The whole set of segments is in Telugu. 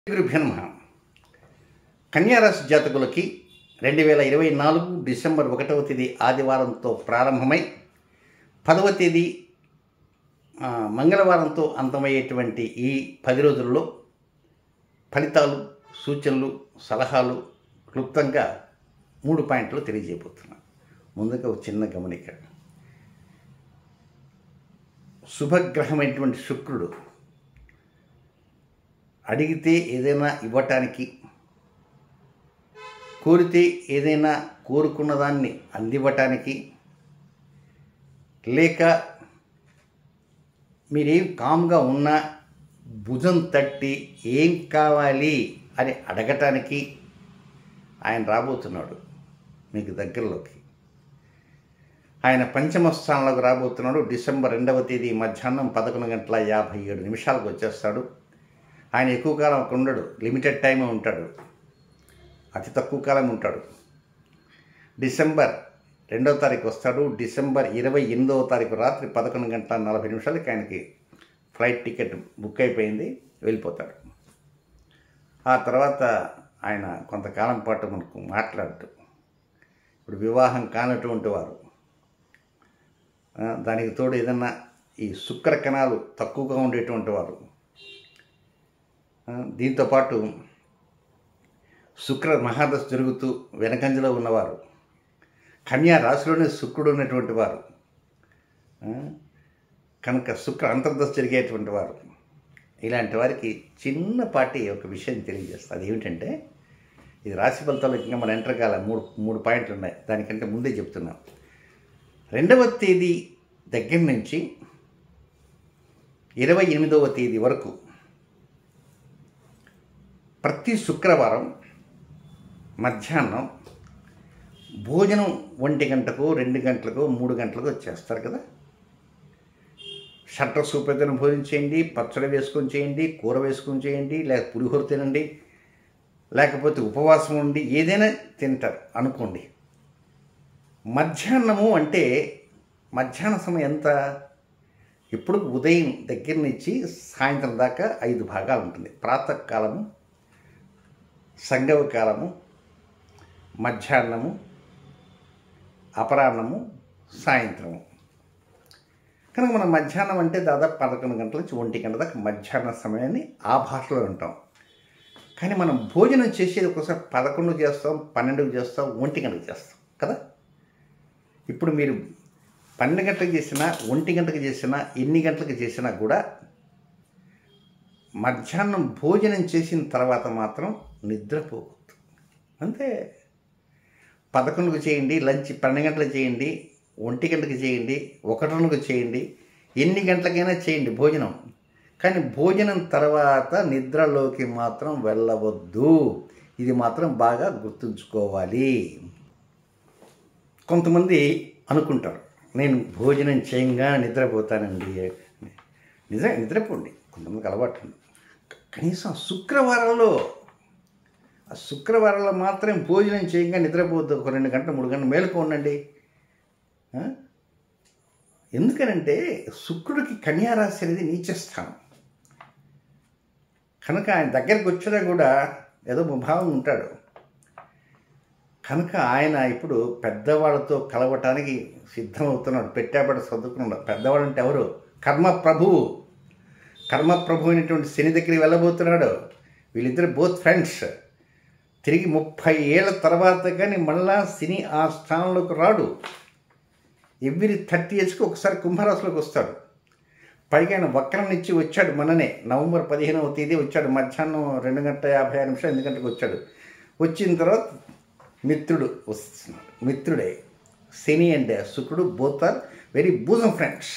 గురుభ్యో నమః. కన్యారాశి జాతకులకి 2024 డిసెంబర్ 1వ తేదీ ఆదివారంతో ప్రారంభమై 10వ తేదీ మంగళవారంతో అంతమయ్యేటువంటి ఈ 10 రోజుల్లో ఫలితాలు, సూచనలు, సలహాలు క్లుప్తంగా 3 పాయింట్లు తెలియజేయబోతున్నాను. ముందుగా ఒక చిన్న గమనిక. శుభగ్రహమైనటువంటి శుక్రుడు అడిగితే ఏదైనా ఇవ్వటానికి, కోరితే ఏదైనా కోరుకున్న దాన్ని అందివ్వటానికి, లేక మీరేం కామ్గా ఉన్నా భుజం తట్టి ఏం కావాలి అని అడగటానికి ఆయన రాబోతున్నాడు మీకు దగ్గరలోకి. ఆయన పంచమ స్థానంలోకి రాబోతున్నాడు. డిసెంబర్ 2వ తేదీ మధ్యాహ్నం 11:57 వచ్చేస్తాడు. ఆయన ఎక్కువ కాలం అక్కడ ఉండడు, లిమిటెడ్ టైమే ఉంటాడు, అతి తక్కువ కాలం ఉంటాడు. డిసెంబర్ 2వ తారీఖు వస్తాడు. డిసెంబర్ 28వ తారీఖు రాత్రి 11:40 ఆయనకి ఫ్లైట్ టికెట్ బుక్ అయిపోయింది, వెళ్ళిపోతాడు. ఆ తర్వాత ఆయన కొంతకాలం పాటు మనకు మాట్లాడటం. ఇప్పుడు వివాహం కానటువంటి వారు, దానికి తోడు ఏదన్నా ఈ శుక్ర కణాలు తక్కువగా ఉండేటువంటి వారు, దీంతోపాటు శుక్ర మహాదశ జరుగుతూ వెనకంజలో ఉన్నవారు, కన్యా రాశిలోనే శుక్రుడు ఉన్నటువంటి వారు, కనుక శుక్ర అంతర్దశ జరిగేటువంటి వారు, ఇలాంటి వారికి చిన్నపాటి ఒక విషయం తెలియజేస్తుంది. అది ఏమిటంటే, ఇది రాశి ఫలితాలు ఇంకా మన ఎంటర్ కాల మూడు పాయింట్లు ఉన్నాయి, దానికంటే ముందే చెప్తున్నాం. 2వ తేదీ దగ్గర నుంచి 28వ తేదీ వరకు ప్రతి శుక్రవారం మధ్యాహ్నం భోజనం 1 గంటకు, 2 గంటలకు, 3 గంటలకు వచ్చేస్తారు కదా. షట్టర్ సూప్ ఏదైనా భోజనం చేయండి, పచ్చడి వేసుకొని చేయండి, కూర వేసుకొని చేయండి, లేక పులిహోర తినండి, లేకపోతే ఉపవాసం ఉండి ఏదైనా తింటారు అనుకోండి. మధ్యాహ్నము అంటే మధ్యాహ్న సమయం ఎంత? ఇప్పుడు ఉదయం దగ్గర నుంచి సాయంత్రం దాకా 5 భాగాలు ఉంటుంది. ప్రాతకాలము, సంగమ కాలము, మధ్యాహ్నము, అపరాహ్నము, సాయంత్రము. కనుక మనం మధ్యాహ్నం అంటే దాదాపు 11 గంటల నుంచి 1 గంట దాకా మధ్యాహ్న సమయాన్ని ఆ భాషలో ఉంటాం. కానీ మనం భోజనం చేసేది ఒకసారి 11 చేస్తాం, 12 చేస్తాం, 1 గంటకు చేస్తాం కదా. ఇప్పుడు మీరు 12 గంటలకు చేసినా, 1 గంటకు చేసినా, ఎన్ని గంటలకు చేసినా కూడా మధ్యాహ్నం భోజనం చేసిన తర్వాత మాత్రం నిద్రపోవద్దు. అంతే. 11కు చేయండి, లంచ్ 12 గంటలకు చేయండి, 1 గంటకు చేయండి, 1 చేయండి, ఎన్ని గంటలకైనా చేయండి భోజనం. కానీ భోజనం తర్వాత నిద్రలోకి మాత్రం వెళ్ళవద్దు. ఇది మాత్రం బాగా గుర్తుంచుకోవాలి. కొంతమంది అనుకుంటారు, నేను భోజనం చేయంగా నిద్రపోతానండి. నిజంగా నిద్రపోండి, కొంతమందికి అలవాటు. కనీసం శుక్రవారంలో మాత్రం భోజనం చేయంగా నిద్రపోవద్దు. ఒక 2 గంటలు, 3 గంటలు మేలుకో ఉండండి. ఎందుకనంటే శుక్రుడికి కన్యారాశి అనేది నీచస్థానం కనుక ఆయన దగ్గరికి వచ్చినా కూడా ఏదో భావం ఉంటాడు. కనుక ఆయన ఇప్పుడు పెద్దవాళ్ళతో కలవటానికి సిద్ధమవుతున్నాడు, పెట్టాబడ చదువుకున్నాడు. పెద్దవాడు అంటే ఎవరు? కర్మప్రభువు అయినటువంటి శని దగ్గరికి వెళ్ళబోతున్నాడు. వీళ్ళిద్దరు బోత్ ఫ్రెండ్స్. తిరిగి 30 ఏళ్ల తర్వాత కానీ మళ్ళా శని ఆ స్థానంలోకి రాడు. ఎవ్రీ 30 ఇయర్స్కి ఒకసారి కుంభరాశిలోకి వస్తాడు. పైగా ఆయన వక్రం నుంచి వచ్చాడు మొన్ననే, నవంబర్ 15వ తేదీ వచ్చాడు. మధ్యాహ్నం 2:56 8 గంటలకు వచ్చాడు. వచ్చిన తర్వాత మిత్రుడు వస్తున్నాడు. మిత్రుడే శని అండ్ శుక్రుడు బోత్ ఆర్ వెరీ బూజం ఫ్రెండ్స్.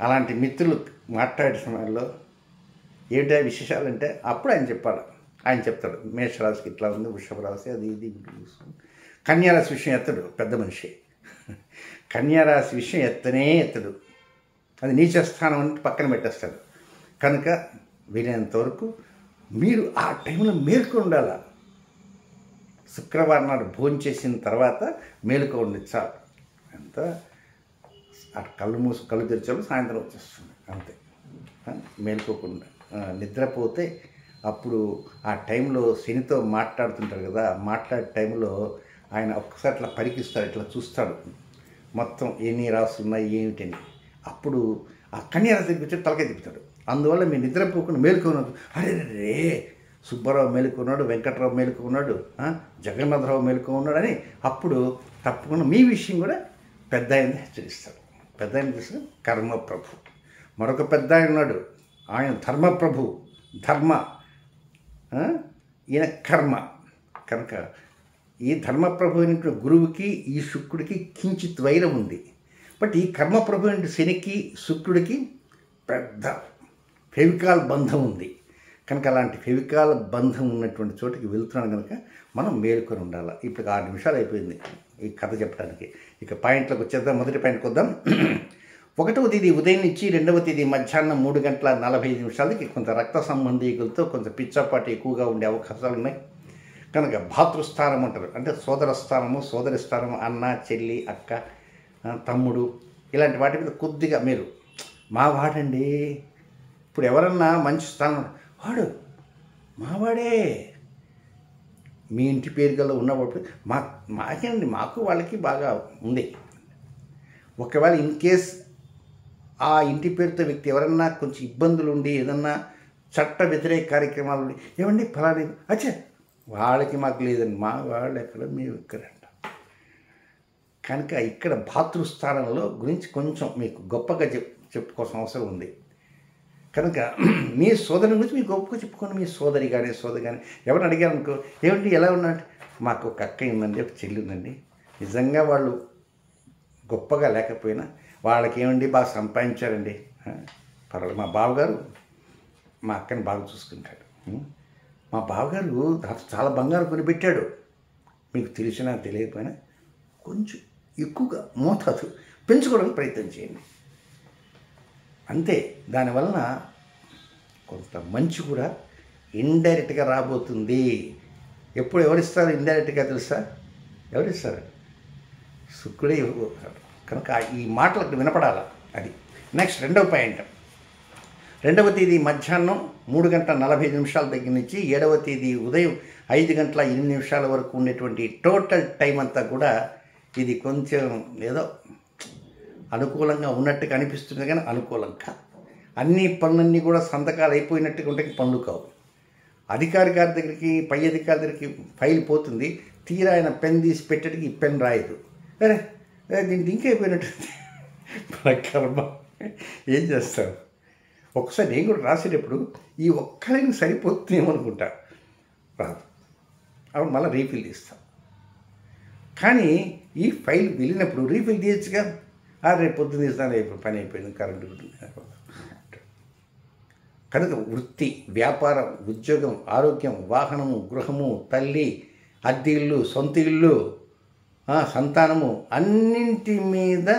అలాంటి మిత్రులు మాట్లాడే సమయంలో ఏమిటా విశేషాలు అంటే అప్పుడు ఆయన చెప్తాడు మేషరాశికి ఇట్లా ఉంది, వృషభ రాశి అది ఇది. కన్యారాశి విషయం ఎత్తడు, పెద్ద మనిషి. కన్యారాశి విషయం ఎత్తడు. అది నీచ స్థానం అంటే పక్కన పెట్టేస్తాడు. కనుక వీలైనంత వరకు మీరు ఆ టైంలో మేలుకొని ఉండాల. శుక్రవారం నాడు భోజనం చేసిన తర్వాత మేలుకోండి చాలు. ఎంత కళ్ళు తెరిచాలో సాయంత్రం వచ్చేస్తుంది అంతే. మేలుకోకుండా నిద్రపోతే అప్పుడు ఆ టైంలో శనితో మాట్లాడుతుంటారు కదా, మాట్లాడే టైంలో ఆయన ఒక్కసారి ఇట్లా పరికిస్తాడు, ఇట్లా చూస్తాడు మొత్తం ఎన్ని రాసులు ఉన్నాయి ఏమిటని. అప్పుడు ఆ కన్యా రాశి తిప్పించి తలకాయ తిప్పుతాడు. అందువల్ల మీరు నిద్రపోకుండా మేలుకున్నాడు. అరే రే, సుబ్బారావు మేలుకున్నాడు, వెంకట్రావు మేలుకున్నాడు, జగన్నాథరావు మేలుకున్నాడు అని అప్పుడు తప్పకుండా మీ విషయం కూడా పెద్ద ఆయన హెచ్చరిస్తాడు. పెద్ద ఆయన తీసుకుని కర్మప్రభు. మరొక పెద్ద ఆయన ఉన్నాడు, ఆయన ధర్మప్రభు. ధర్మ, ఈయన కర్మ. కనుక ఈ ధర్మప్రభు అయినటువంటి గురువుకి ఈ శుక్రుడికి కించిత్ వైరం ఉంది. బట్ ఈ కర్మప్రభు అయిన శనికి శుక్రుడికి పెద్ద ఫెవికాల్ బంధం ఉంది. కనుక అలాంటి ఫెవికాల్ బంధం ఉన్నటువంటి చోటికి వెళ్తున్నాను కనుక మనం మేలుకొని ఉండాలి. ఇప్పుడు 6 నిమిషాలు అయిపోయింది ఈ కథ చెప్పడానికి. ఇక పాయింట్లకు వచ్చేద్దాం. మొదటి పాయింట్కి వద్దాం. 1వ తేదీ ఉదయం నుంచి 2వ తేదీ మధ్యాహ్నం 3:45 కొంత రక్త సంబంధీకులతో కొంత పిచ్చాపాటి ఎక్కువగా ఉండే అవకాశాలు ఉన్నాయి. కనుక భాతృస్థానం అంటారు, అంటే సోదర స్థానము, సోదరి స్థానము, అన్న, చెల్లి, అక్క, తమ్ముడు, ఇలాంటి వాటి మీద కొద్దిగా మీరు మావాడండి. ఇప్పుడు ఎవరన్నా మంచి స్థానం, వాడు మావాడే, మీ ఇంటి పేరు గల ఉన్నప్పుడు మాకేనండి, మాకు వాళ్ళకి బాగా ఉంది. ఒకవేళ ఇన్ కేస్ ఆ ఇంటి పేరుతో వ్యక్తి ఎవరన్నా కొంచెం ఇబ్బందులు ఉండి ఏదన్నా చట్ట వ్యతిరేక కార్యక్రమాలు ఉండి, ఏమండి ఫలాని అచ్చా వాళ్ళకి మాకు లేదండి, మా వాళ్ళు ఎక్కడ మేము ఎక్కడంట. కనుక ఇక్కడ భాతృస్థానంలో గురించి కొంచెం మీకు గొప్పగా చెప్పుకోవాల్సిన అవసరం ఉంది. కనుక మీ సోదరి గురించి మీకు గొప్పగా చెప్పుకోండి. మీ సోదరి కానీ ఎవరిని అడిగారు అనుకో, ఏమండి ఎలా ఉన్నట్టు, మాకు ఒక అక్క ఉందండి, ఒక చెల్లి ఉందండి, నిజంగా వాళ్ళు గొప్పగా లేకపోయినా వాళ్ళకి ఏమండి బాగా సంపాదించారండి, పర్వాలేదు. మా బావగారు మా అక్కని బాగా చూసుకుంటాడు, మా బావగారు చాలా బంగారం కొనిపెట్టాడు. మీకు తెలిసినా తెలియకపోయినా కొంచెం ఎక్కువగా మోతాదు పెంచుకోవడానికి ప్రయత్నం చేయండి. అంతే. దానివలన కొంత మంచి కూడా ఇండైరెక్ట్గా రాబోతుంది. ఎప్పుడు ఎవరిస్తారు ఇండైరెక్ట్గా తెలుసా? ఎవరిస్తారు? శుక్రుడే ఇవ్వబోతాడు. కనుక ఈ మాటలకు వినపడాలి. అది నెక్స్ట్ 2వ పాయింట్. 2వ తేదీ మధ్యాహ్నం 3:45 దగ్గర నుంచి 7వ తేదీ ఉదయం 5:08 వరకు ఉండేటువంటి టోటల్ టైం అంతా కూడా ఇది కొంచెం ఏదో అనుకూలంగా ఉన్నట్టుగా అనిపిస్తుంది, కానీ అనుకూలం కాదు. అన్ని పనులన్నీ కూడా సంతకాలు అయిపోయినట్టుగా ఉంటే పనులు కావు. అధికారి గారి దగ్గరికి, పై అధికారి దగ్గరికి ఫైల్ పోతుంది, తీరా ఆయన పెన్ తీసి పెట్టడానికి ఈ పెన్ రాయదు. అరే దీనికి ఇంకా అయిపోయినట్టుంది. మన కర్మ ఏం చేస్తాం. ఒకసారి నేను కూడా రాసేటప్పుడు ఈ ఒక్కరికి సరిపోతుందేమో అనుకుంటా, రాదు. అప్పుడు మళ్ళీ రీఫిల్ తీస్తాం. కానీ ఈ ఫైల్ వెళ్ళినప్పుడు రీఫిల్ తీయచ్చుగా, రేపు పొద్దున్న తీస్తాను, రేపు పని అయిపోయింది, కరెంటు. కనుక వృత్తి, వ్యాపారం, ఉద్యోగం, ఆరోగ్యం, వాహనము, గృహము, తల్లి, అద్దె ఇల్లు, సొంత ఇల్లు, సంతానము, అన్నింటి మీద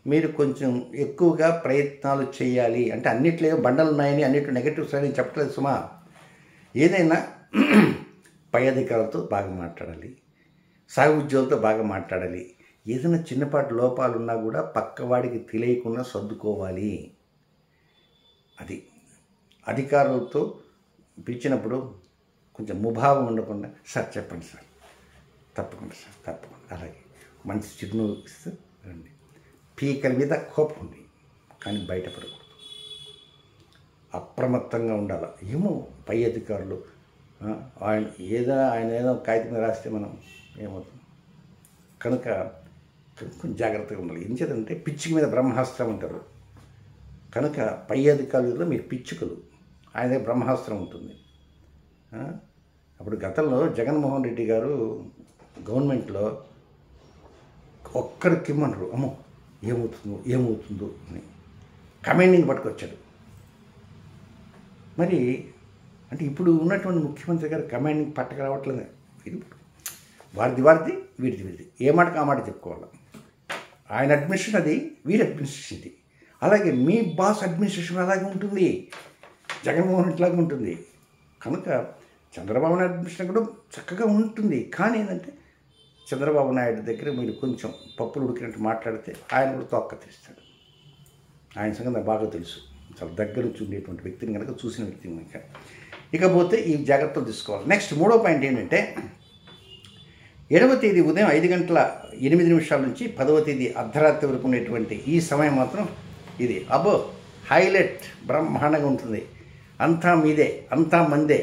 మీరు కొంచెం ఎక్కువగా ప్రయత్నాలు చేయాలి. అంటే అన్నిట్లో బండలు ఉన్నాయని, అన్నిట్లో నెగటివ్ సైడ్ అని చెప్పట్లేదు సుమా. ఏదైనా పై అధికారులతో బాగా మాట్లాడాలి, సహ ఉద్యోగులతో బాగా మాట్లాడాలి. ఏదైనా చిన్నపాటి లోపాలు ఉన్నా కూడా పక్కవాడికి తెలియకుండా సర్దుకోవాలి. అది అధికారులతో పిలిచినప్పుడు కొంచెం ముభావం ఉండకుండా, సార్ చెప్పండి సార్, తప్పకుండా సార్, తప్పకుండా, అలాగే మంచి చిరునవ్వు ఇస్తూ రండి. పీకల మీద కోపం ఉంది, కానీ బయటపడకూడదు, అప్రమత్తంగా ఉండాలి. ఏమో పై అధికారులు ఆయన ఏదో కాగితం మీద రాస్తే మనం ఏమవుతుంది. కనుక కొంచెం జాగ్రత్తగా ఉండాలి. ఏం చేద్దంటే పిచ్చికి మీద బ్రహ్మాస్త్రం అంటారు. కనుక పై అధికారులలో మీరు పిచ్చుకలు, ఆయన దగ్గర బ్రహ్మాస్త్రం ఉంటుంది. అప్పుడు గతంలో జగన్మోహన్ రెడ్డి గారు గవర్నమెంట్లో ఒక్కరికి ఇమ్మన్నారు, అమ్మో ఏమవుతుందో అని కమాండింగ్ పట్టుకొచ్చాడు. మరి అంటే ఇప్పుడు ఉన్నటువంటి ముఖ్యమంత్రి గారు కమాండింగ్ పట్టక రావట్లేదు. ఇది వారిది వీరిది ఏ మాటకు ఆ మాట చెప్పుకోవాలి. ఆయన అడ్మినిస్ట్రేషన్ అది, వీరి అడ్మినిస్ట్రేషన్ ఇది. అలాగే మీ బాస్ అడ్మినిస్ట్రేషన్ అలాగే ఉంటుంది, జగన్మోహన్ రెడ్డి లాగా ఉంటుంది. కనుక చంద్రబాబు నాయుడు అడ్మినిస్ట్రేషన్ కూడా చక్కగా ఉంటుంది. కానీ ఏంటంటే చంద్రబాబు నాయుడు దగ్గర మీరు కొంచెం పప్పులు ఉడికినట్టు మాట్లాడితే ఆయన కూడా తొక్క తీస్తాడు. ఆయన సంగతి నాకు బాగా తెలుసు, చాలా దగ్గర నుంచి ఉండేటువంటి వ్యక్తిని కనుక, చూసిన వ్యక్తిని కనుక. ఇకపోతే ఈ జాగ్రత్తలు తీసుకోవాలి. నెక్స్ట్ మూడో పాయింట్ ఏంటంటే 7వ తేదీ ఉదయం 5:08 నుంచి 10వ తేదీ అర్ధరాత్రి వరకు ఉండేటువంటి ఈ సమయం మాత్రం ఇది అబ్బో హైలైట్ బ్రహ్మాండంగా ఉంటుంది. అంతా మీదే అంతా మందే,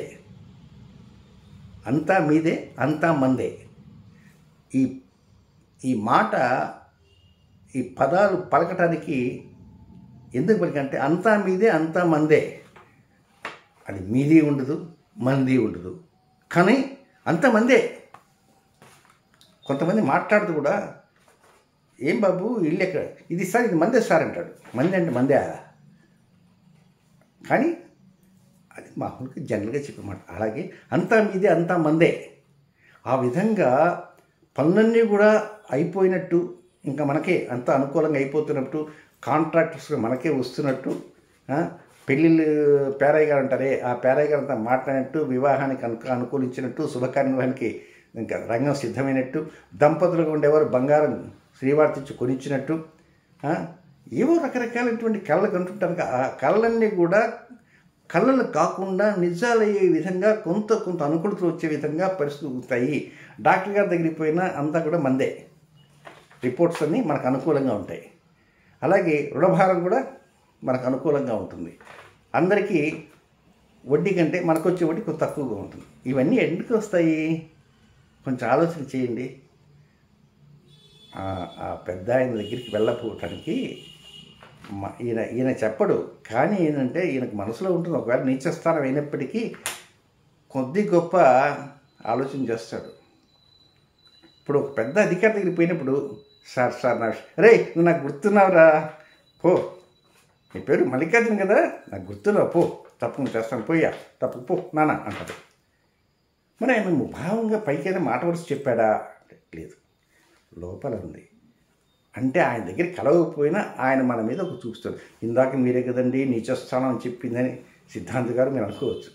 అంతా మీదే అంతా మందే. ఈ మాట, ఈ పదాలు పలకటానికి ఎందుకు పలికంటే అంతా మీదే అంతా మందే, అది మీది ఉండదు మంది ఉండదు, కానీ అంతమందే. కొంతమంది మాట్లాడుతూ కూడా ఏం బాబు ఇల్లు ఎక్కడ, ఇది సార్ ఇది మందే సార్ అంటాడు. మంది అంటే మందే, కానీ అది మామూలుగా జనరల్గా చెప్పమాట. అలాగే అంతా మీదే అంతా మందే, ఆ విధంగా పనులన్నీ కూడా అయిపోయినట్టు, ఇంకా మనకే అంత అనుకూలంగా అయిపోతున్నట్టు, కాంట్రాక్టర్స్ మనకే వస్తున్నట్టు, పెళ్ళిళ్ళు పేరయ్య గారు అంటారే ఆ పేరయ్య గారు అంతా మాట్లాడినట్టు, వివాహానికి అనుకూలించినట్టు, శుభకార్యానికి ఇంకా రంగం సిద్ధమైనట్టు, దంపతులుగా ఉండేవారు బంగారం శ్రీవారి తెచ్చి కొనిచ్చినట్టు, ఏవో రకరకాలైనటువంటి కళలు కంటుంటారు. ఆ కళలన్నీ కూడా కళలు కాకుండా నిజాలయ్యే విధంగా కొంత అనుకూలతలు వచ్చే విధంగా పరిస్థితులు ఉంటాయి. డాక్టర్ గారి దగ్గరికి పోయినా అంతా కూడా మందే, రిపోర్ట్స్ అన్నీ మనకు అనుకూలంగా ఉంటాయి. అలాగే రుణభారం కూడా మనకు అనుకూలంగా ఉంటుంది. అందరికీ వడ్డీ కంటే మనకు వచ్చే వడ్డీ కొంచెం తక్కువగా ఉంటుంది. ఇవన్నీ ఎందుకు వస్తాయి కొంచెం ఆలోచన చేయండి. ఆ పెద్ద ఆయన దగ్గరికి వెళ్ళకపోవటానికి ఈయన చెప్పడు, కానీ ఏంటంటే ఈయనకు మనసులో ఉంటుంది. ఒకవేళ నీచస్థానం అయినప్పటికీ కొద్ది గొప్ప ఆలోచన చేస్తాడు. ఇప్పుడు ఒక పెద్ద అధికారి దగ్గరికి పోయినప్పుడు సార్ రే నువ్వు నాకు గుర్తున్నావురా, పో నీ పేరు మల్లికార్జున కదా, నాకు గుర్తున్నావు, పో తప్పకుండా చేస్తాను, పోయా తప్పు పో నాన్న అంటాడు. మరి ఆయన భావంగా పైకైనా మాట వరుస చెప్పాడా? లేదు, లోపల ఉంది. అంటే ఆయన దగ్గర కలవకపోయినా ఆయన మన మీద ఒక చూస్తాడు. ఇందాక మీరే కదండి నీచస్థానం అని చెప్పిందని సిద్ధాంత్ గారు మీరు అనుకోవచ్చు.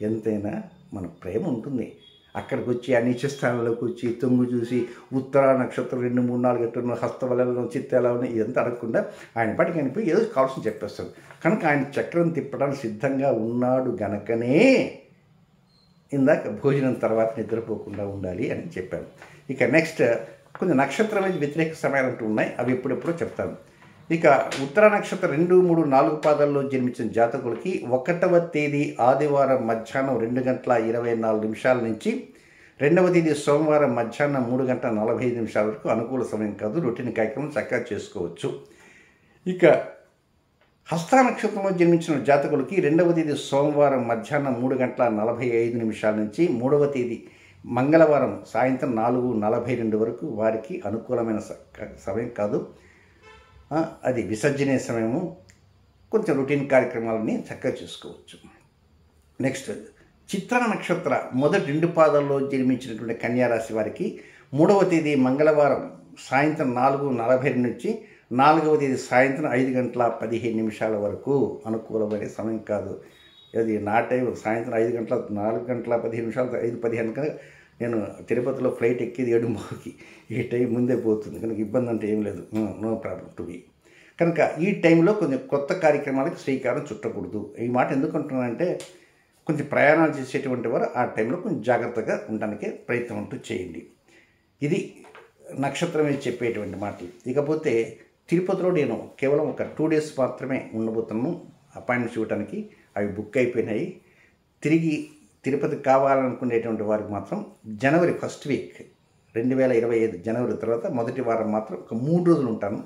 ఎంతైనా మన ప్రేమ ఉంటుంది. అక్కడికి వచ్చి ఆ నీచస్థానంలోకి వచ్చి తొంగు చూసి ఉత్తర నక్షత్రం 2, 3, 4 ఎట్టున్న హస్తవలలో చిత్తాలు ఉన్నాయి ఇదంతా అడగకుండా ఆయన పాటికి అనిపోయి ఏదో కావాల్సిన చెప్పేస్తాడు. కనుక ఆయన చక్రం తిప్పడానికి సిద్ధంగా ఉన్నాడు గనకనే ఇందాక భోజనం తర్వాత నిద్రపోకుండా ఉండాలి అని చెప్పాను. ఇక నెక్స్ట్ కొన్ని నక్షత్రం వ్యతిరేక సమయాలు అంటూ ఉన్నాయి, అవి ఎప్పుడెప్పుడో చెప్తాను. ఇక ఉత్తర నక్షత్రం 2, 3, 4 పాదాల్లో జన్మించిన జాతకులకి 1వ తేదీ ఆదివారం మధ్యాహ్నం 2:24 నుంచి 2వ తేదీ సోమవారం మధ్యాహ్నం 3:45 వరకు అనుకూల సమయం కాదు. రొటీన్ కార్యక్రమం చక్కగా చేసుకోవచ్చు. ఇక హస్త నక్షత్రంలో జన్మించిన జాతకులకి 2వ తేదీ సోమవారం మధ్యాహ్నం 3:45 నుంచి 3వ తేదీ మంగళవారం సాయంత్రం 4:42 వరకు వారికి అనుకూలమైన సమయం కాదు. అది విసర్జనే సమయము. కొంచెం రొటీన్ కార్యక్రమాలని చక్కగా చేసుకోవచ్చు. నెక్స్ట్ చిత్ర నక్షత్ర మొదటి 2 పాదాల్లో జన్మించినటువంటి కన్యారాశి వారికి 3వ తేదీ మంగళవారం సాయంత్రం 4:42 నుంచి 4వ తేదీ సాయంత్రం 5:15 వరకు అనుకూలమైన సమయం కాదు. అది నా టైం సాయంత్రం 4:15 5:15 కనుక నేను తిరుపతిలో ఫ్లైట్ ఎక్కేది 7:30కి. ఈ టైం ముందే పోతుంది కనుక ఇబ్బంది అంటే ఏం లేదు, నో ప్రాబ్లం టు బీ. కనుక ఈ టైంలో కొంచెం కొత్త కార్యక్రమాలకు శ్రీకారం చుట్టకూడదు. ఈ మాట ఎందుకు అంటున్నానంటే కొంచెం ప్రయాణాలు చేసేటువంటి వారు ఆ టైంలో కొంచెం జాగ్రత్తగా ఉండడానికి ప్రయత్నం అంటూ చేయండి. ఇది నక్షత్రం మీద చెప్పేటువంటి మాటలు. ఇకపోతే తిరుపతిలో నేను కేవలం ఒక 2 డేస్ మాత్రమే ఉండబోతున్నాను అపాయింట్మెంట్స్ ఇవ్వడానికి. అవి బుక్ అయిపోయినాయి. తిరిగి తిరుపతి కావాలనుకునేటువంటి వారికి మాత్రం జనవరి 1st వీక్ 2025 జనవరి తర్వాత మొదటి వారం మాత్రం ఒక 3 రోజులు ఉంటాను.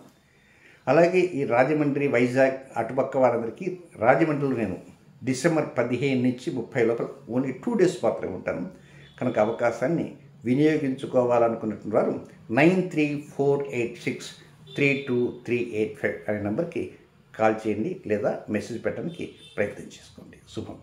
అలాగే ఈ రాజమండ్రి వైజాగ్ అటుపక్క వారందరికీ రాజమండ్రిలో నేను డిసెంబర్ 15 నుంచి 30 లోపల ఓన్లీ 2 డేస్ మాత్రమే ఉంటాను. కనుక అవకాశాన్ని వినియోగించుకోవాలనుకున్నటువంటి వారు 9348632385 అనే నెంబర్కి కాల్ చేయండి లేదా మెసేజ్ పెట్టడానికి ప్రయత్నం చేసుకోండి. శుభం.